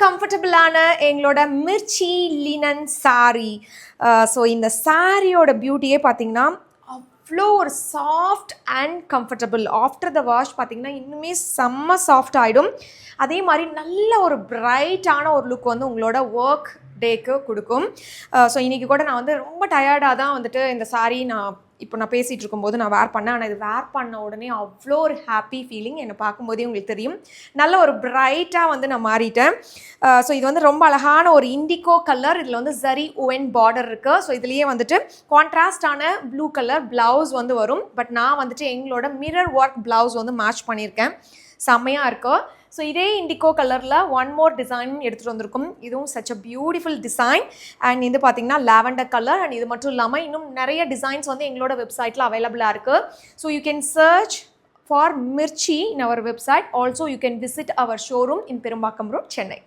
கம்ஃபர்டபுளான எங்களோட Mirchi linen sari. So இந்த சாரியோட பியூட்டியே பார்த்தீங்கன்னா அவ்வளோ ஒரு soft and comfortable. After the wash பார்த்திங்கன்னா இன்னுமே செம்ம சாஃப்ட் ஆகிடும். அதே மாதிரி நல்ல ஒரு பிரைட்டான ஒரு லுக் வந்து உங்களோட ஒர்க் டேக்கு கொடுக்கும். ஸோ இன்றைக்கி கூட நான் வந்து ரொம்ப டயர்டாக தான் வந்துட்டு இந்த சாரீ நான் பேசிகிட்டு இருக்கும்போது நான் வேர் பண்ணேன். ஆனால் இது வேர் பண்ண உடனே அவ்வளோ ஒரு ஹாப்பி ஃபீலிங். என்னை பார்க்கும்போதே உங்களுக்கு தெரியும், நல்ல ஒரு பிரைட்டாக வந்து நான் மாறிட்டேன். ஸோ இது வந்து ரொம்ப அழகான ஒரு இண்டிகோ கலர். இதில் வந்து சரி ஓவன் பார்டர் இருக்குது. ஸோ இதுலேயே வந்துட்டு கான்ட்ராஸ்டான ப்ளூ கலர் ப்ளவுஸ் வந்து வரும். பட் நான் வந்துட்டு எங்களோட மிரர் ஒர்க் ப்ளவுஸ் வந்து மேட்ச் பண்ணியிருக்கேன். செம்மையாக இருக்கும். ஸோ இதே இண்டிகோ கலரில் ஒன் மோர் டிசைன் எடுத்துகிட்டு வந்திருக்கும். இதுவும் such a beautiful design. And இது பார்த்திங்கன்னா லாவெண்டர் கலர். அண்ட் இது மட்டும் இல்லாமல் இன்னும் நிறைய டிசைன்ஸ் வந்து எங்களோட வெப்சைட்டில் அவைலபிளாக இருக்குது. So you can search for Mirchi in our website. Also you can visit our showroom in Perumbakkam road, Chennai.